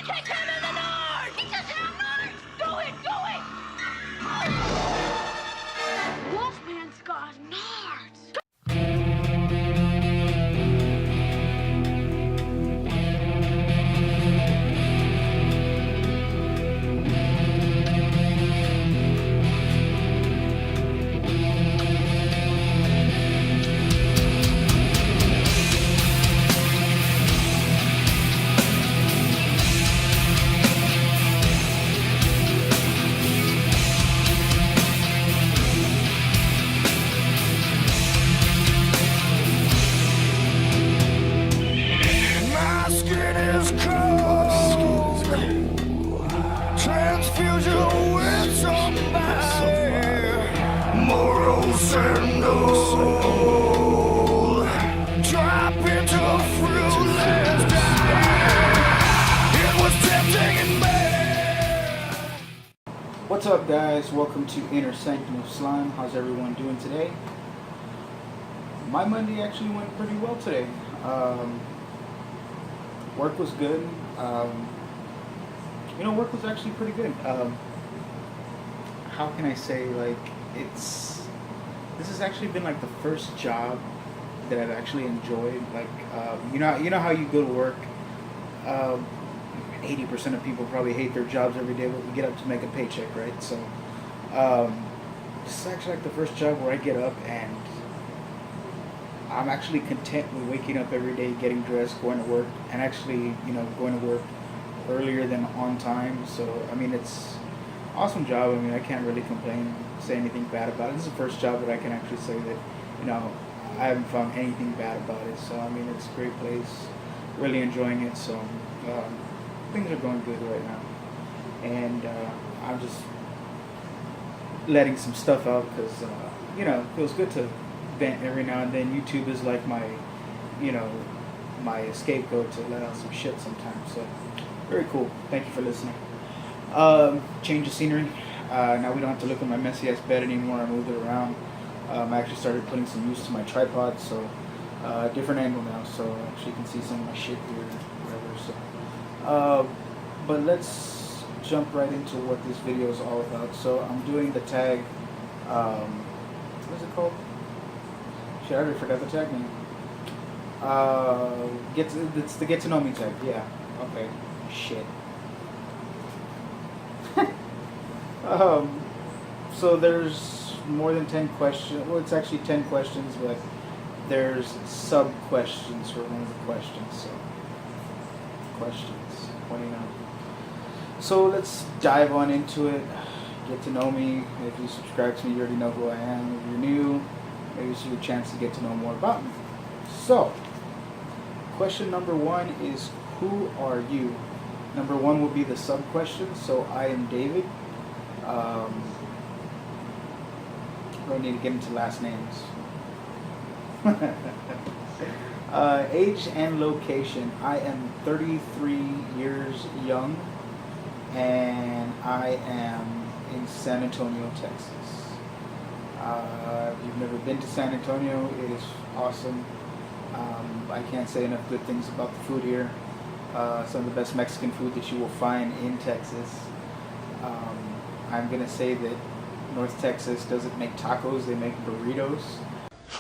Kick him in the nard! He doesn't have nards! Do it! Do it! Wolfman's got nards! Transfusion with somebody, morals and gold. Drop into a fruitless dive. It was tempting and bad. What's up, guys? Welcome to Inner Sanctum of Slime. How's everyone doing today? My Monday actually went pretty well today. Work was good. Work was actually pretty good. How can I say, this has actually been like the first job that I've actually enjoyed. You know how you go to work, 80% of people probably hate their jobs every day, but we get up to make a paycheck, right? So, this is actually like the first job where I get up and I'm actually content with waking up every day, getting dressed, going to work, and actually, going to work earlier than on time. So, it's an awesome job. I can't really complain, say anything bad about it. This is the first job that I can actually say that, I haven't found anything bad about it. So, it's a great place, really enjoying it. So, things are going good right now. And I'm just letting some stuff out because, it feels good to vent every now and then. YouTube is like my scapegoat to let out some shit sometimes. So, very cool. Thank you for listening. Change of scenery. Now we don't have to look at my messy ass bed anymore. I moved it around. I actually started putting some use to my tripod, so different angle now, so actually you can see some of my shit here, whatever. So, but let's jump right into what this video is all about. So I'm doing the tag. What is it called? Shit, I already forgot the tag name. It's the get to know me tag. Yeah. Okay. Shit. So there's more than 10 questions. Well, it's actually 10 questions, but there's sub questions for one of the questions. So questions 29. So let's dive on into it. Get to know me. If you subscribe to me, you already know who I am. If you're new, maybe this is your chance to get to know more about me. So, question number 1 is, who are you? Number 1 will be the sub-question. So, I am David. I don't need to get into last names. Age and location. I am 33 years young, and I am in San Antonio, Texas. If you've never been to San Antonio, it is awesome. I can't say enough good things about the food here. Some of the best Mexican food that you will find in Texas. I'm going to say that North Texas doesn't make tacos, they make burritos.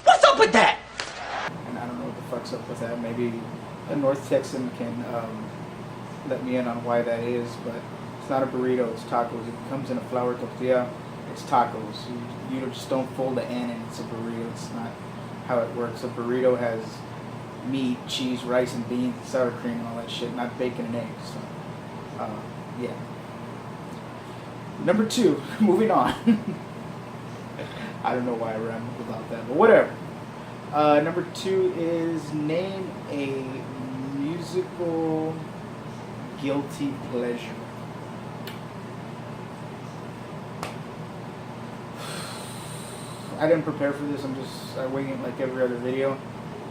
What's up with that? And I don't know what the fuck's up with that. Maybe a North Texan can let me in on why that is, but it's not a burrito, it's tacos. It comes in a flour tortilla, it's tacos. You just don't fold the N and it's a burrito. It's not how it works. A burrito has meat, cheese, rice, and beans, sour cream, and all that shit, not bacon and eggs. So, yeah. Number 2, moving on. I don't know why I rambled about that, but whatever. Number 2 is, name a musical guilty pleasure. I didn't prepare for this. I wing it like every other video.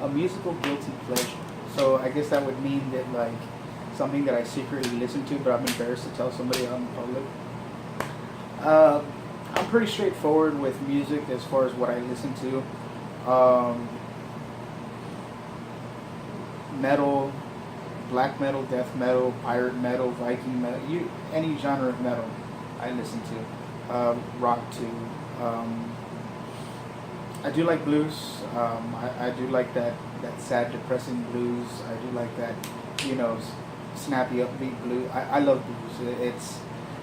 A musical guilty pleasure. So I guess that would mean that something that I secretly listen to, but I'm embarrassed to tell somebody out in public. I'm pretty straightforward with music as far as what I listen to. Metal, black metal, death metal, pirate metal, Viking metal, any genre of metal I listen to. Rock too. I do like blues. I do like that sad, depressing blues. I do like that, snappy, upbeat blues. I love blues. It's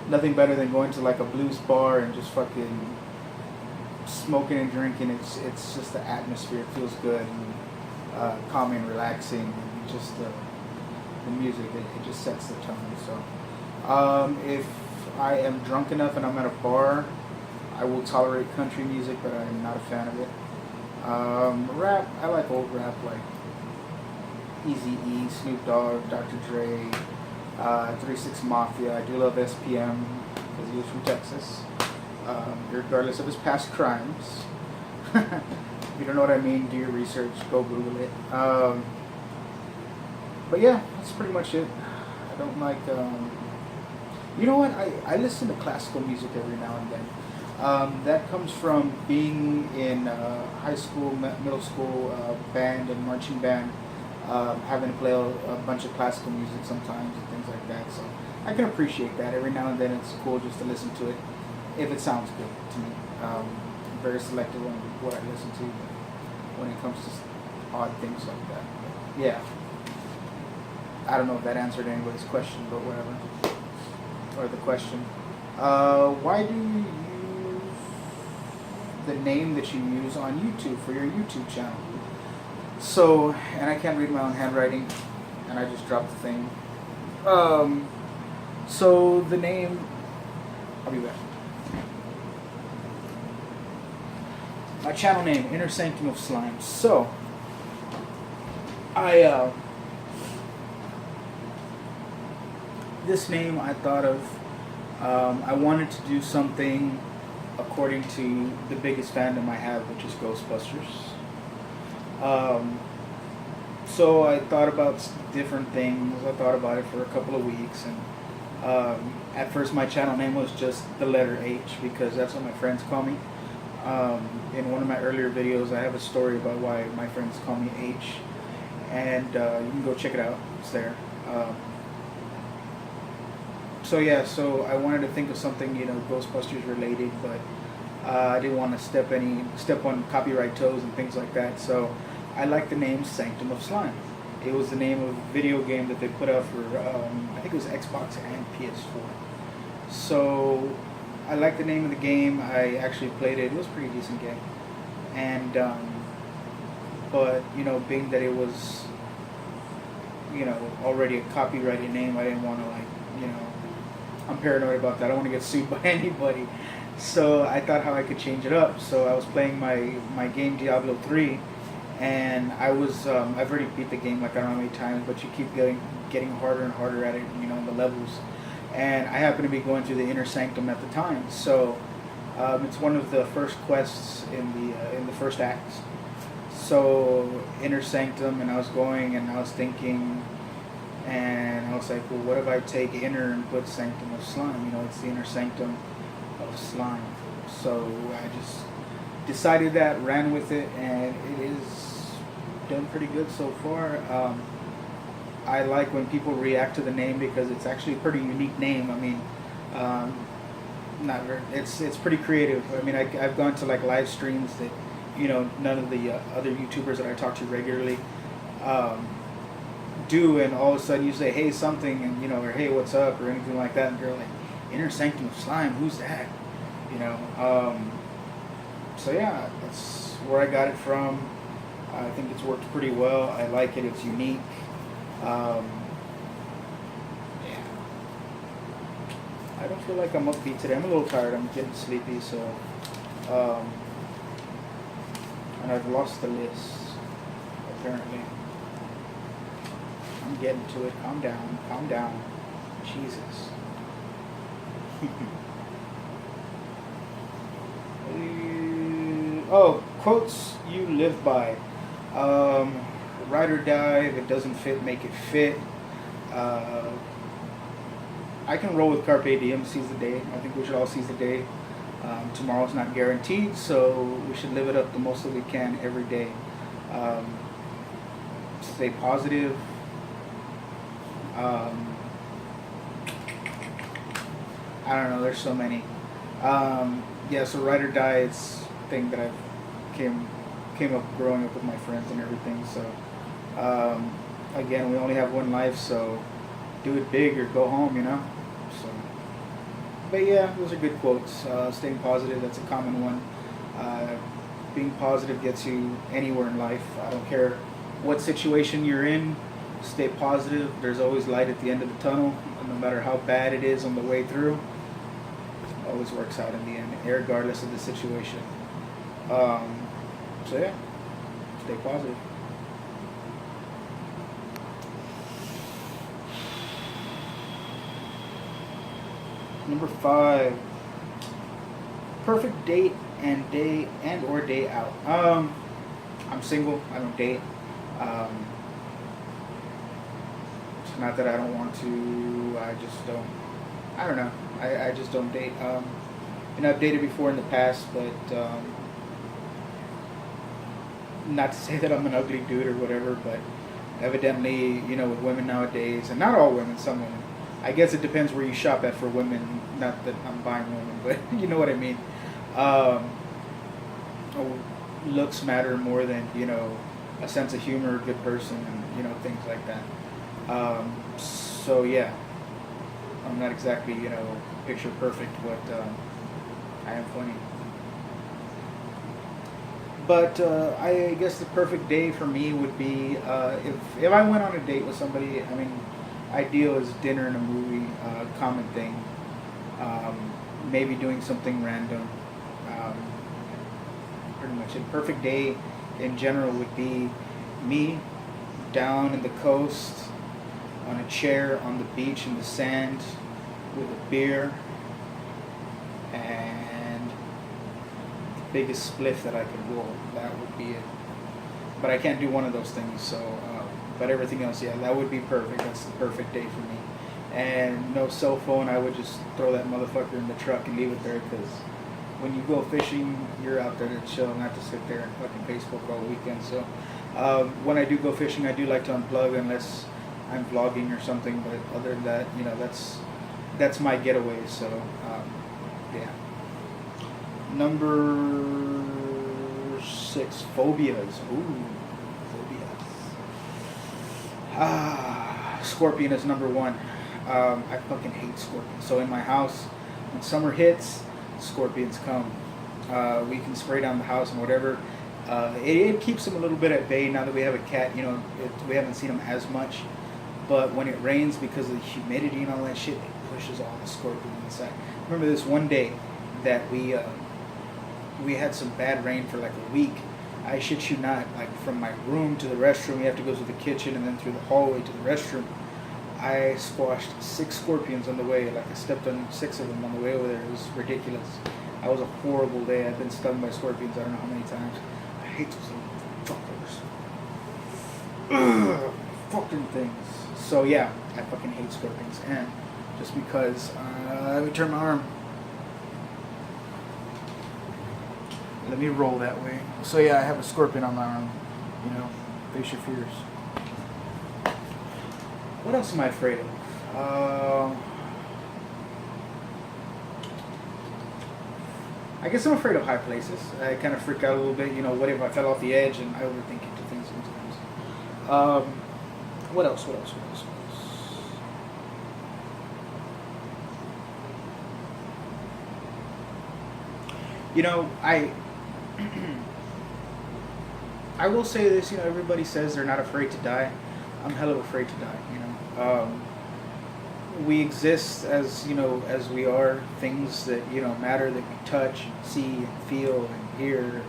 nothing better than going to like a blues bar and just fucking smoking and drinking. It's just the atmosphere. It feels good and calming, relaxing, and just the music. It just sets the tone. So if I am drunk enough and I'm at a bar, I will tolerate country music, but I'm not a fan of it. Rap, I like old rap, like Eazy-E, Snoop Dogg, Dr. Dre, 3-6 Mafia. I do love SPM because he was from Texas, regardless of his past crimes. If you don't know what I mean, do your research, go Google it. But yeah, that's pretty much it. I don't like, you know what, I listen to classical music every now and then. That comes from being in high school, middle school band and marching band, having to play a bunch of classical music sometimes and things like that. So I can appreciate that. Every now and then it's cool just to listen to it if it sounds good to me. I'm very selective on what I listen to when it comes to odd things like that. But yeah. I don't know if that answered anybody's question, but whatever. Or the question. Why do you the name that you use on YouTube for your YouTube channel? So, and I can't read my own handwriting, and I just dropped the thing. So the name, I'll be back. My channel name, Inner Sanctum of Slime. So, this name I thought of, I wanted to do something according to the biggest fandom I have, which is Ghostbusters. So I thought about different things. I thought about it for a couple of weeks, and at first my channel name was just the letter H because that's what my friends call me. In one of my earlier videos, I have a story about why my friends call me H, and you can go check it out. It's there. So yeah, so I wanted to think of something, Ghostbusters related, but I didn't want to step on copyright toes and things like that. So I like the name Sanctum of Slime. It was the name of a video game that they put out for, I think it was Xbox and PS4. So I like the name of the game. I actually played it. It was a pretty decent game. And, but, being that it was, already a copyrighted name, I didn't want to, I'm paranoid about that. I don't want to get sued by anybody. So I thought how I could change it up. So I was playing my game Diablo 3, and I've already beat the game like I don't know how many times, but you keep getting harder and harder at it, in the levels. And I happened to be going through the Inner Sanctum at the time. So it's one of the first quests in the first act. So Inner Sanctum, and I was going and I was thinking, and I was like, well, what if I take inner and put Sanctum of Slime? It's the Inner Sanctum of Slime. So I just decided that, ran with it, and it is done pretty good so far. I like when people react to the name because it's actually a pretty unique name. I mean, it's pretty creative. I mean, I've gone to like live streams that, none of the other YouTubers that I talk to regularly do, and all of a sudden you say, hey, something, and or hey, what's up, or anything like that, and they're like, Inner Sanctum of Slime, who's that? So yeah, that's where I got it from. I think it's worked pretty well. I like it. It's unique. Yeah. I don't feel like I'm upbeat today. I'm a little tired. I'm getting sleepy, so and I've lost the list, apparently. I'm getting to it. Calm down. Calm down. Jesus. Oh, quotes you live by. Ride or die. If it doesn't fit, make it fit. I can roll with Carpe Diem, seize the day. I think we should all seize the day. Tomorrow's not guaranteed, so we should live it up the most that we can every day. Stay positive. Um, I don't know. There's so many. Yeah, so ride or die is a thing that I've came up growing up with my friends and everything. So again, we only have one life, so do it big or go home, you know. So, but yeah, those are good quotes. Staying positive, that's a common one. Being positive gets you anywhere in life. I don't care what situation you're in. Stay positive. There's always light at the end of the tunnel, and no matter how bad it is on the way through, it always works out in the end, regardless of the situation. So yeah, stay positive. Number 5, perfect date and or day out. I'm single. I don't date. It's not that I don't want to. I just don't. I don't know. I just don't date. I've dated before in the past, but not to say that I'm an ugly dude or whatever, but evidently, with women nowadays, and not all women, some women. I guess it depends where you shop at for women. Not that I'm buying women, but you know what I mean. Looks matter more than a sense of humor, a good person, and things like that. So yeah, I'm not exactly picture perfect, but I am funny. But I guess the perfect day for me would be if I went on a date with somebody. I mean, ideal is dinner and a movie, common thing. Maybe doing something random. Pretty much it. Perfect day in general would be me down in the coast on a chair on the beach in the sand with a beer and the biggest spliff that I could roll. That would be it. But I can't do one of those things, so but everything else, yeah, that would be perfect. That's the perfect day for me. And no cell phone. I would just throw that motherfucker in the truck and leave it there, because when you go fishing, you're out there to chill, not to sit there and fucking Facebook all weekend. So when I do go fishing, I do like to unplug unless I'm vlogging or something. But other than that, that's my getaway. So yeah. Number 6, phobias. Ooh, phobias. Scorpion is number 1. I fucking hate scorpions. So in my house, when summer hits, scorpions come. We can spray down the house and whatever. It keeps them a little bit at bay now that we have a cat. We haven't seen them as much. But when it rains, because of the humidity and all that shit, it pushes all the scorpions inside. Remember this one day that we had some bad rain for like a week. I shit you not, like from my room to the restroom, you have to go to the kitchen and then through the hallway to the restroom. I squashed 6 scorpions on the way. Like I stepped on 6 of them on the way over there. It was ridiculous. That was a horrible day. I've been stung by scorpions I don't know how many times. I hate those little fuckers. Ugh, fucking things. So yeah, I fucking hate scorpions. And just because, let me turn my arm. Let me roll that way. So yeah, I have a scorpion on my arm. Face your fears. What else am I afraid of? I guess I'm afraid of high places. I kind of freak out a little bit. What if I fell off the edge? And I overthink into things sometimes. What else? I will say this. Everybody says they're not afraid to die. I'm hella afraid to die. We exist as as we are, things that matter, that we touch, see, and feel, and hear,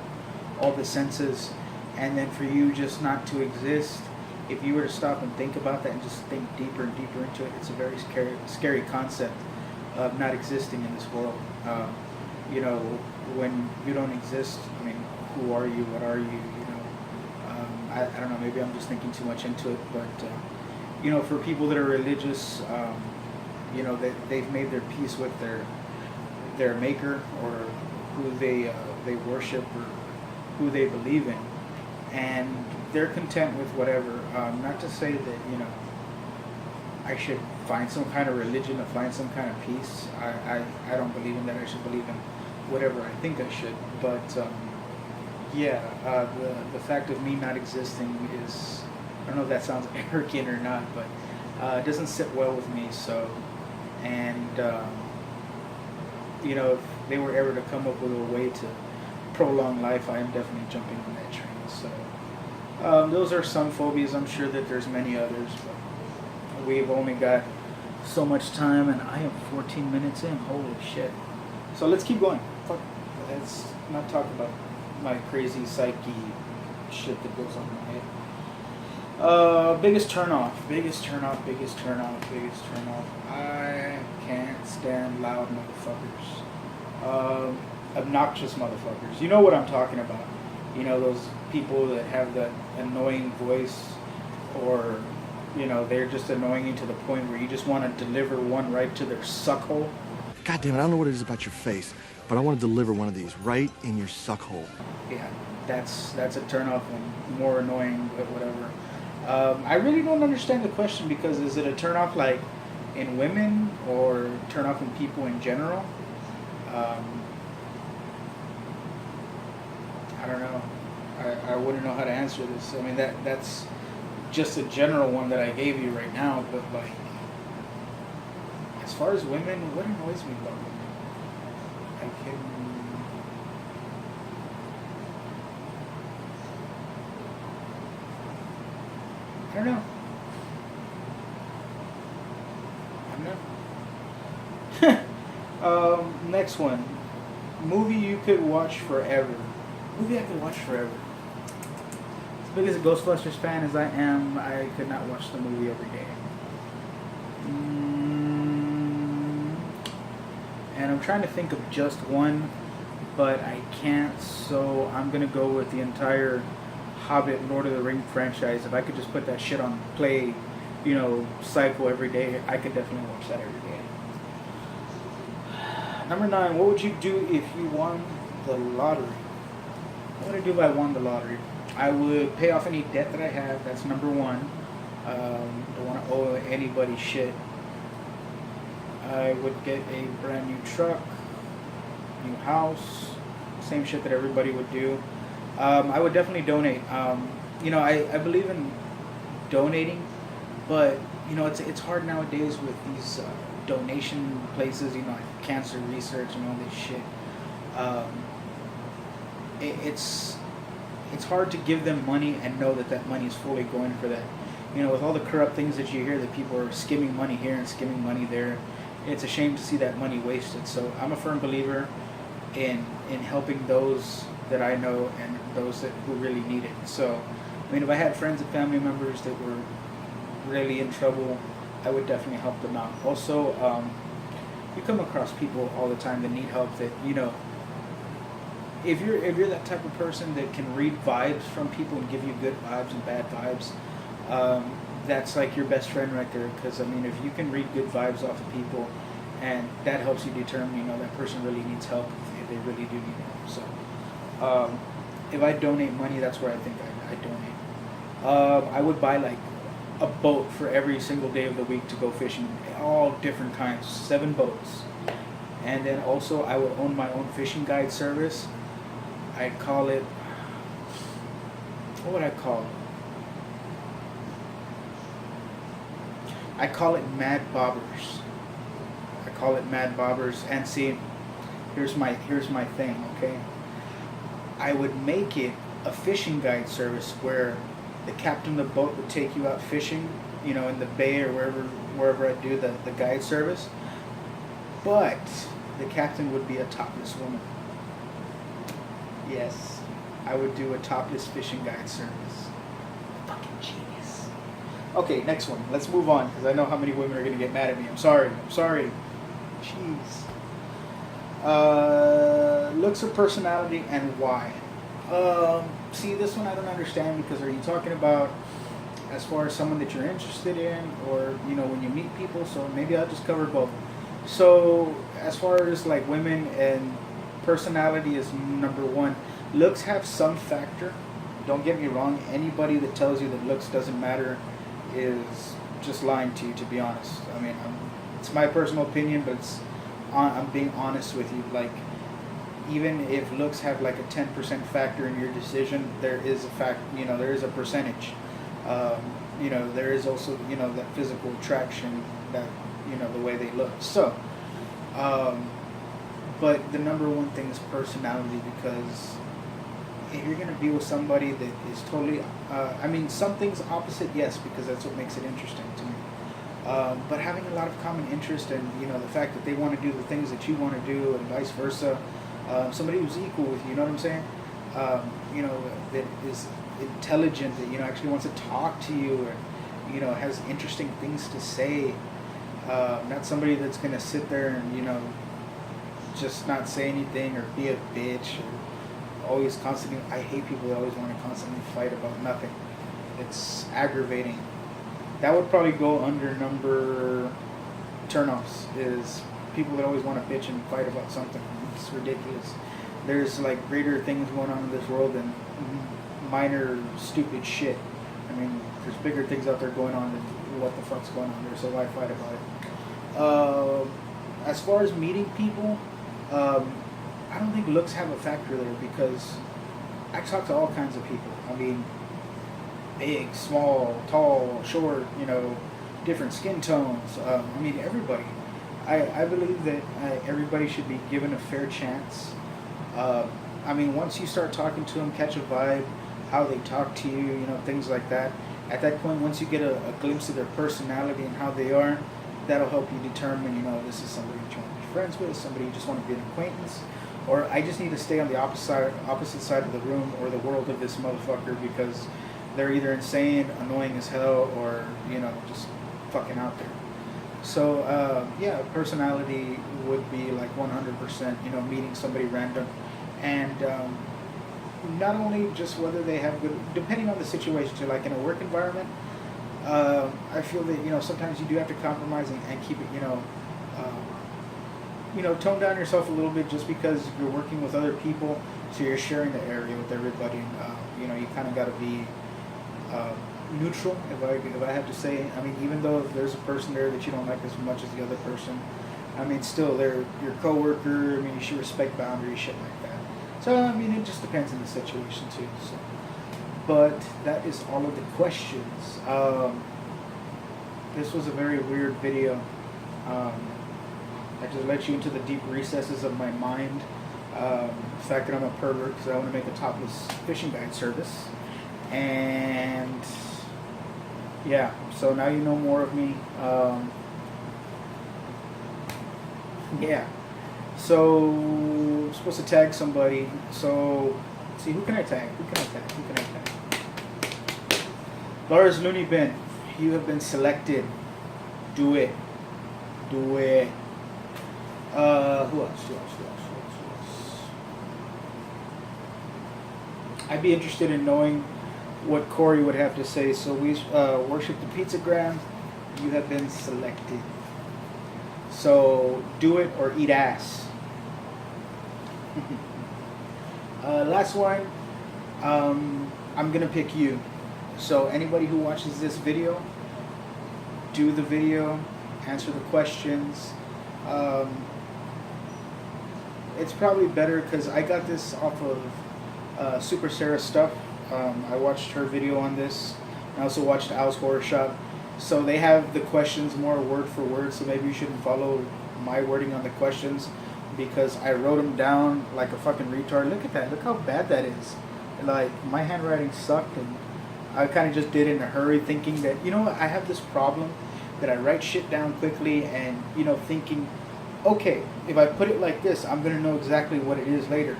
all the senses, and then for you just not to exist. If you were to stop and think about that and just think deeper and deeper into it, it's a very scary concept of not existing in this world. When you don't exist, I mean, who are you? What are you? I don't know. Maybe I'm just thinking too much into it, but for people that are religious, they've made their peace with their maker, or who they worship, or who they believe in, and they're content with whatever. Not to say that I should find some kind of religion to find some kind of peace. I don't believe in that. I should believe in whatever I think I should. But the fact of me not existing is, I don't know if that sounds arrogant or not, but it doesn't sit well with me. So, and if they were ever to come up with a way to prolong life, I am definitely jumping on that train. So those are some phobias. I'm sure that there's many others, but we've only got so much time, and I am 14 minutes in. Holy shit. So let's keep going. Fuck. Let's not talk about my crazy psyche shit that goes on in my head. Biggest turnoff. I can't stand loud motherfuckers. Obnoxious motherfuckers. You know what I'm talking about. Those people that have that annoying voice, or, they're just annoying you to the point where you just want to deliver one right to their suckhole. God damn it, I don't know what it is about your face, but I want to deliver one of these right in your suckhole. Yeah, that's a turnoff and more annoying, but whatever. I really don't understand the question, because is it a turnoff like in women or turnoff in people in general? I don't know. I wouldn't know how to answer this. I mean, that's just a general one that I gave you right now, but like, as far as women, what annoys me about women? I don't know. Next one. Movie you could watch forever. Movie I could watch forever. As big as a Ghostbusters fan as I am, I could not watch the movie every day. And I'm trying to think of just one, but I can't, so I'm going to go with the entire Hobbit, Lord of the Ring franchise. If I could just put that shit on play, cycle every day, I could definitely watch that every day. Number 9, what would you do if you won the lottery? What would I do if I won the lottery? I would pay off any debt that I have. That's number 1. Don't want to owe anybody shit. I would get a brand new truck, new house, same shit that everybody would do. I would definitely donate. I believe in donating, but it's hard nowadays with these donation places. Like cancer research and all this shit. It's hard to give them money and know that money is fully going for that. With all the corrupt things that you hear, that people are skimming money here and skimming money there, it's a shame to see that money wasted. So I'm a firm believer in helping those that I know and those who really need it. So, if I had friends and family members that were really in trouble, I would definitely help them out. Also, you come across people all the time that need help. That if you're that type of person that can read vibes from people and give you good vibes and bad vibes, that's like your best friend right there. Because if you can read good vibes off of people, and that helps you determine, that person really needs help if they really do need help. So, if I donate money, that's where I think I donate. I would buy like a boat for every single day of the week to go fishing, all different kinds, 7 boats. And then also I would own my own fishing guide service. I'd call it, what would I call it? I call it Mad Bobbers. And see, here's my thing, okay? I would make it a fishing guide service where the captain of the boat would take you out fishing, in the bay or wherever I do the guide service. But the captain would be a topless woman. Yes, I would do a topless fishing guide service. Fucking genius. Okay, next one. Let's move on, because I know how many women are going to get mad at me. I'm sorry. Jeez. Looks or personality, and why? See, this one I don't understand, because are you talking about as far as someone that you're interested in, or when you meet people? So maybe I'll just cover both. So as far as like women, and personality is number 1. Looks have some factor. Don't get me wrong. Anybody that tells you that looks doesn't matter is just lying to you, to be honest. I mean, it's my personal opinion, but I'm being honest with you. Like, even if looks have like a 10% factor in your decision, there is there is a percentage. There is also, that physical attraction, that, the way they look. So, but the number one thing is personality, because if you're going to be with somebody that is totally, some things opposite, yes, because that's what makes it interesting to me. But having a lot of common interest, and, the fact that they want to do the things that you want to do, and vice versa, somebody who's equal with you, you know what I'm saying? That is intelligent, that, actually wants to talk to you, and, has interesting things to say. Not somebody that's going to sit there and, just not say anything or be a bitch, or always constantly. I hate people that always want to constantly fight about nothing. It's aggravating. That would probably go under number turnoffs, is people that always want to bitch and fight about something. It's ridiculous. There's like greater things going on in this world than minor stupid shit. I mean, there's bigger things out there going on than what the fuck's going on there, so why fight about it? As far as meeting people, I don't think looks have a factor there, because I talk to all kinds of people. I mean, big, small, tall, short, different skin tones. Everybody. I believe that everybody should be given a fair chance. Once you start talking to them, catch a vibe, how they talk to you, things like that. At that point, once you get a glimpse of their personality and how they are, that'll help you determine, this is somebody you want to be friends with, somebody you just want to be an acquaintance, or I just need to stay on the opposite side of the room or the world of this motherfucker, because they're either insane, annoying as hell, or, just fucking out there. So, personality would be like 100%, meeting somebody random. And not only just whether they have good, depending on the situation, too, like in a work environment, I feel that, sometimes you do have to compromise and keep it, tone down yourself a little bit, just because you're working with other people, so you're sharing the area with everybody. And, you kind of got to be neutral, if I have to say. Even though if there's a person there that you don't like as much as the other person, still they're your coworker. You should respect boundaries, shit like that. So it just depends on the situation too. So, but that is all of the questions. This was a very weird video. I just let you into the deep recesses of my mind. The fact that I'm a pervert because I want to make a topless fishing guide service. And yeah, so now you know more of me. Yeah, so I'm supposed to tag somebody. So let's see, who can I tag? Lars Looney Bin, you have been selected. Do it. Who else? I'd be interested in knowing what Corey would have to say. So we worship the Pizzagram. You have been selected. So do it or eat ass. Last one. I'm gonna pick you. So anybody who watches this video, do the video, answer the questions. It's probably better because I got this off of Super Sarah Stuff. I watched her video on this. I also watched Al's Horror Shop. So they have the questions more word for word, so maybe you shouldn't follow my wording on the questions, because I wrote them down like a fucking retard. Look at that. Look how bad that is. Like, my handwriting sucked, and I kind of just did it in a hurry, thinking that, I have this problem that I write shit down quickly and, thinking, okay, if I put it like this, I'm going to know exactly what it is later.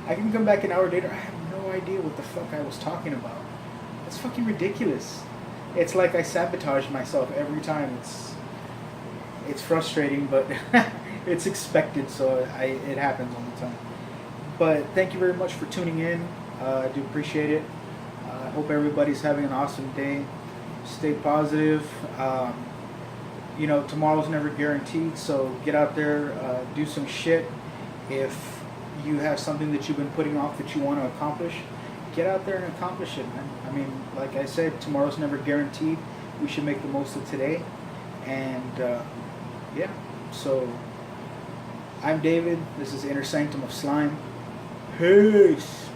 I can come back an hour later, I have no idea what the fuck I was talking about. It's fucking ridiculous. It's like I sabotage myself every time. It's frustrating, but it's expected, so it happens all the time. But thank you very much for tuning in. I do appreciate it. I hope everybody's having an awesome day. Stay positive. Tomorrow's never guaranteed, so get out there, do some shit. If you have something that you've been putting off that you want to accomplish, get out there and accomplish it, man. Like I said, tomorrow's never guaranteed. we should make the most of today. And yeah, so I'm David. This is Inner Sanctum of Slime. Peace.